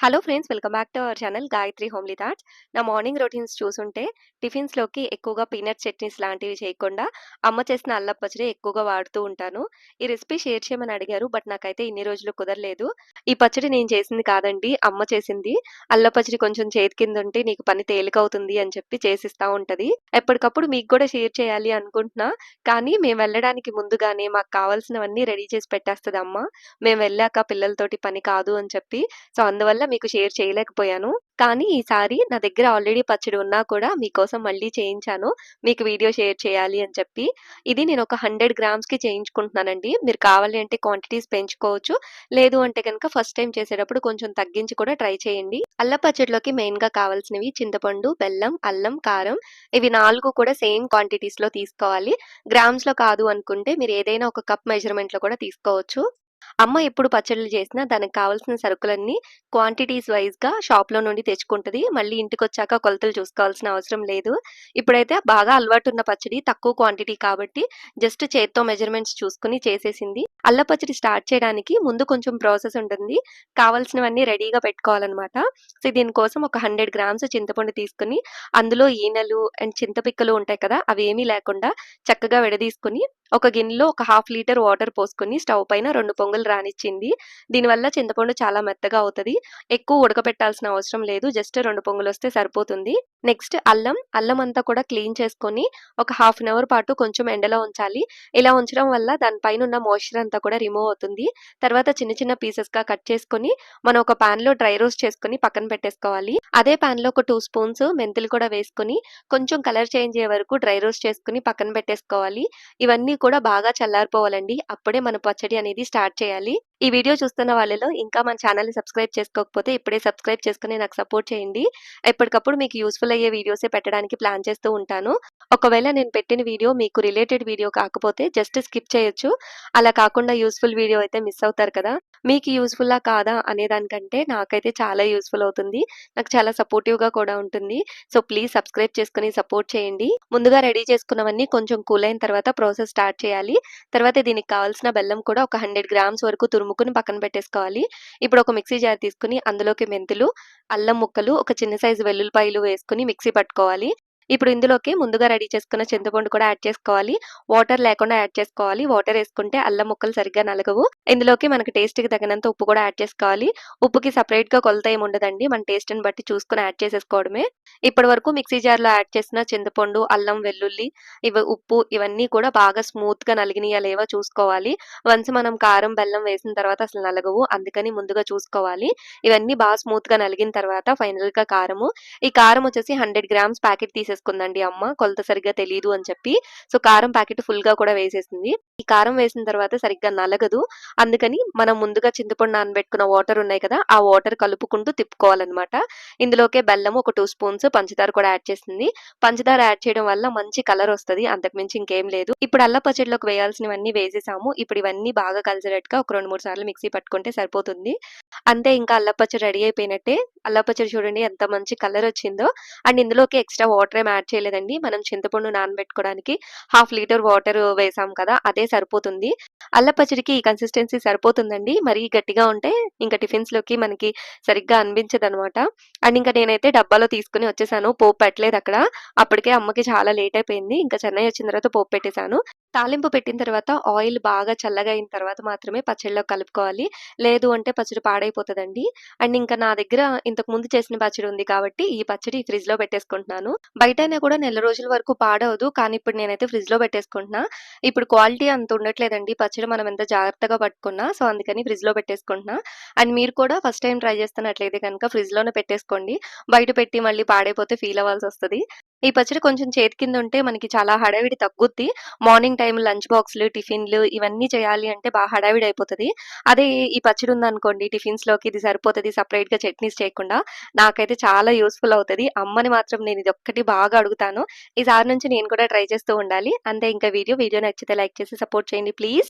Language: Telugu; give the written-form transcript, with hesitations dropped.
Hello friends, welcome back to our channel Gayatri homely thoughts. నా మార్నింగ్ రొటీన్స్ చూసుంటే టిఫిన్స్‌లోకి ఎక్కువగా పీనట్ చట్నీస్ లాంటివి చేయకుండా అమ్మ చేసిన అల్లపు పచ్చడి ఎక్కువగా వాడుతూ ఉంటాను. ఈ రెసిపీ షేర్ చేయమని అడిగారు. బట్ నాకైతే ఇన్ని రోజులు కుదరలేదు. ఈ పచ్చడి నేను చేసింది కాదండి, అమ్మ చేసింది. అల్లపు పచ్చడి కొంచెం చేతి కింద ఉంటే నీకు పని తేలికవుతుంది అని చెప్పి చేసిస్తా ఉంటది. ఎప్పటికప్పుడు మీకు కూడా షేర్ చేయాలి అనుకుంటున్నా. కానీ మేము వెళ్ళడానికి ముందుగానే మాకు కావాల్సినవన్నీ రెడీ చేసి పెట్టేస్తది అమ్మ. మేము వెళ్ళాక పిల్లలతోటి పని కాదు అని చెప్పి. సో, అందువల్ల మీకు షేర్ చేయలేకపోయాను. కానీ ఈసారి నా దగ్గర ఆల్రెడీ పచ్చడి ఉన్నా కూడా మీకోసం మళ్ళీ చేయించాను. మీకు వీడియో షేర్ చేయాలి అని చెప్పి. ఇది నేను ఒక 100 గ్రామ్స్‌కి చేయించుకుంటున్నానండి. మీరు కావాలి అంటే క్వాంటిటీస్ పెంచుకోవచ్చు. లేదు అంటే గనుక ఫస్ట్ టైమ్ చేసేటప్పుడు కొంచెం తగ్గించి కూడా ట్రై చేయండి. అల్లం పచ్చడిలోకి మెయిన్‌గా కావాల్సినవి చింతపండు, బెల్లం, అల్లం, కారం. ఇవి 4 కూడా సేమ్ క్వాంటిటీస్‌లో తీసుకోవాలి. గ్రామ్స్‌లో కాదు అనుకుంటే మీరు ఏదైనా ఒక కప్ మెజర్‌మెంట్‌లో కూడా తీసుకోవచ్చు. అమ్మ ఎప్పుడు పచ్చళ్ళు చేసినా దానికి కావాల్సిన సరుకులన్నీ క్వాంటిటీస్ వైస్‌గా షాప్‌లో నుండి తెచ్చుకుంటది. మళ్ళీ ఇంటికొచ్చాక కొలతలు చూసుకోవాల్సిన అవసరం లేదు. ఇప్పుడైతే బాగా అలవాటున్న పచ్చడి తక్కువ క్వాంటిటీ కాబట్టి జస్ట్ చేత్తో మెజర్‌మెంట్స్ చూసుకొని చేసేసింది. అల్ల పచ్చడి స్టార్ట్ చేయడానికి ముందు కొంచెం ప్రాసెస్ ఉంటుంది. కావాల్సినవన్నీ రెడీగా పెట్టుకోవాలనమాట. సో, దీనికోసం ఒక 100 గ్రామ్స్ చింతపండు తీసుకొని అందులో ఈనెలు అండ్ చింతపిక్కలు ఉంటాయి కదా! అవేమీ లేకుండా చక్కగా విడదీసుకొని ఒక గిన్నెలో ఒక హాఫ్ లీటర్ వాటర్ పోసుకొని స్టవ్ పైన 2 పొంగులు రానిచ్చింది. దీనివల్ల చింతపండు చాలా మెత్తగా అవుతది. ఎక్కువ ఉడకపెట్టాల్సిన అవసరం లేదు. జస్ట్ 2 పొంగులొస్తే సరిపోతుంది. నెక్స్ట్ అల్లం అంతా కూడా క్లీన్ చేసుకొని ఒక హాఫ్ అన్ అవర్ పాటు కొంచెం ఎండలో ఉంచాలి. ఇలా ఉంచడం వల్ల దాని పైనున్న మాయిశ్చర్ అంతా కూడా రిమూవ్ అవుతుంది. తర్వాత చిన్న చిన్న పీసెస్‌గా కట్ చేసుకొని మనం ఒక పాన్‌లో డ్రై రోస్ట్ చేసుకొని పక్కన పెట్టేసుకోవాలి. అదే పాన్‌లో ఒక 2 స్పూన్స్ మెంతులు కూడా వేసుకొని కొంచెం కలర్ చేంజ్ అయ్యే వరకు డ్రై రోస్ట్ చేసుకొని పక్కన పెట్టేసుకోవాలి. ఇవన్నీ కూడా బాగా చల్లారిపోవాలండి. అప్పుడే మన పచ్చడి అనేది స్టార్ట్ చేయాలి. ఈ వీడియో చూస్తున్న వాళ్ళలో ఇంకా మన ఛానెల్‌ని సబ్స్క్రైబ్ చేసుకోకపోతే ఇప్పుడే సబ్స్క్రైబ్ చేసుకొని నాకు సపోర్ట్ చేయండి. ఎప్పటికప్పుడు మీకు యూజ్‌ఫుల్ అయ్యే వీడియోసే పెట్టడానికి ప్లాన్ చేస్తూ ఉంటాను. ఒకవేళ నేను పెట్టిన వీడియో మీకు రిలేటెడ్ వీడియో కాకపోతే జస్ట్ స్కిప్ చేయొచ్చు. అలా కాకుండా యూజ్‌ఫుల్ వీడియో అయితే మిస్ అవుతారు కదా! మీకు యూజ్‌ఫుల్లా కాదా అనే దానికంటే నాకైతే చాలా యూజ్‌ఫుల్ అవుతుంది. నాకు చాలా సపోర్టివ్‌గా కూడా ఉంటుంది. సో, ప్లీజ్ సబ్స్క్రైబ్ చేసుకొని సపోర్ట్ చేయండి. ముందుగా రెడీ చేసుకున్నవన్నీ కొంచెం కూల్ అయిన తర్వాత ప్రాసెస్ స్టార్ట్ చేయాలి. తర్వాత దీనికి కావాల్సిన బెల్లం కూడా ఒక 100 గ్రామ్స్ వరకు తురుముకొని పక్కన పెట్టేసుకోవాలి. ఇప్పుడు ఒక మిక్సీ జార్ తీసుకొని అందులోకి మెంతులు, అల్లం ముక్కలు, ఒక చిన్న సైజు వెల్లుల్లిపాయలు వేసుకొని మిక్సీ పట్టుకోవాలి. ఇప్పుడు ఇందులోకి ముందుగా రెడీ చేసుకున్న చింతపండు కూడా యాడ్ చేసుకోవాలి. వాటర్ లేకుండా యాడ్ చేసుకోవాలి. వాటర్ ఏసుకుంటే అల్లం ముక్కలు సరిగ్గా నలగవు. ఇందులోకి మనకి టేస్ట్‌కి తగినంత ఉప్పు కూడా యాడ్ చేసుకోవాలి. ఉప్పుకి సెపరేట్‌గా కొలత ఏమి ఉండదండి. మన టేస్ట్‌ని బట్టి చూసుకొని యాడ్ చేసేసుకోవడమే. ఇప్పటి వరకు మిక్సీ జార్‌లో యాడ్ చేసిన చింతపండు, అల్లం, వెల్లుల్లి, ఉప్పు ఇవన్నీ కూడా బాగా స్మూత్‌గా నలిగినయా లేవో చూసుకోవాలి. వన్స్ మనం కారం, బెల్లం వేసిన తర్వాత అసలు నలగవు. అందుకని ముందుగా చూసుకోవాలి. ఇవన్నీ బాగా స్మూత్‌గా నలిగిన తర్వాత ఫైనల్‌గా కారము. ఈ కారం వచ్చేసి 100 గ్రామ్స్ ప్యాకెట్ తీసేసుకుందండి అమ్మ. కొలత సరిగ్గా తెలీదు అని చెప్పి. సో, కారం ప్యాకెట్ ఫుల్‌గా కూడా వేసేసింది. ఈ కారం వేసిన తర్వాత సరిగ్గా నలగదు. అందుకని మనం ముందుగా చింతపండు నానబెట్టుకున్న వాటర్ ఉన్నాయి కదా! ఆ వాటర్ కలుపుకుంటూ తిప్పుకోవాలనమాట. ఇందులోకే బెల్లం ఒక 2 స్పూన్స్ పంచదార కూడా యాడ్ చేసింది. పంచదార యాడ్ చేయడం వల్ల మంచి కలర్ వస్తది. అంతకుమించి ఇంకేం లేదు. ఇప్పుడు అల్లం పచ్చడిలోకి వేయాల్సినవన్నీ వేసేసాము. ఇప్పుడు ఇవన్నీ బాగా కలిసేటట్టుగా ఒక 2, 3 సార్లు మిక్సీ పట్టుకుంటే సరిపోతుంది. అంతే, ఇంకా అల్లం పచ్చడి రెడీ అయిపోయినట్టే. అల్లం పచ్చడి చూడండి ఎంత మంచి కలర్ వచ్చిందో. అండ్ ఇందులోకి ఎక్స్‌ట్రా వాటర్ ఏమి యాడ్ చేయలేదండి. మనం చింతపండు నానబెట్టుకోవడానికి హాఫ్ లీటర్ వాటర్ వేసాం కదా! అదే సరిపోతుంది. అల్లం పచ్చడికి ఈ కన్సిస్టెన్సీ సరిపోతుందండి. మరీ గట్టిగా ఉంటే ఇంకా టిఫిన్స్‌లోకి మనకి సరిగ్గా అనిపించదనమాట. అండ్ ఇంకా నేనైతే డబ్బాలో తీసుకొని వచ్చేసాను. పోపు పెట్టలేదక్కడ. అప్పటికే అమ్మకి చాలా లేట్ అయిపోయింది. ఇంకా చెన్నై వచ్చిన తర్వాత పోపు పెట్టేసాను. తాలింపు పెట్టిన తర్వాత ఆయిల్ బాగా చల్లగా అయిన తర్వాత మాత్రమే పచ్చడిలో కలుపుకోవాలి. లేదు అంటే పచ్చడి పాడైపోతదండి. అండ్ ఇంకా నా దగ్గర ఇంతకు ముందు చేసిన పచ్చడి ఉంది కాబట్టి ఈ పచ్చడి ఫ్రిడ్జ్‌లో పెట్టేసుకుంటున్నాను. బయటైనా కూడా నెల రోజుల వరకు పాడవదు. కానీ ఇప్పుడు నేనైతే ఫ్రిడ్జ్‌లో పెట్టేసుకుంటున్నా. ఇప్పుడు క్వాలిటీ అంత ఉండట్లేదండి. పచ్చడి మనం ఎంత జాగ్రత్తగా పట్టుకున్నా. సో, అందుకని ఫ్రిడ్జ్‌లో పెట్టేసుకుంటున్నా. అండ్ మీరు కూడా ఫస్ట్ టైమ్ ట్రై చేస్తున్నట్లయితే గనుక ఫ్రిడ్జ్‌లోనే పెట్టేసుకోండి. బయట పెట్టి మళ్ళీ పాడైపోతే ఫీల్ అవ్వాల్సొస్తది. ఈ పచ్చడి కొంచెం చేతి కింద ఉంటే మనకి చాలా హడావిడి తగ్గుద్ది. మార్నింగ్ టైమ్ లంచ్ బాక్స్‌లు, టిఫిన్‌లు ఇవన్నీ చేయాలి అంటే హడావిడి అయిపోతది. అదే ఈ పచ్చడి ఉందనుకోండి టిఫిన్స్‌లోకి ఇది సరిపోతది సెపరేట్‌గా చట్నీస్ చేయకుండా. నాకైతే చాలా యూజ్‌ఫుల్ అవుతది. అమ్మని మాత్రం నేను ఇదొక్కటి బాగా అడుగుతాను. ఈసారి నుంచి నేను కూడా ట్రై చేస్తూ ఉండాలి. అంతే, ఇంకా వీడియో నచ్చితే లైక్ చేసి సపోర్ట్ చేయండి ప్లీజ్.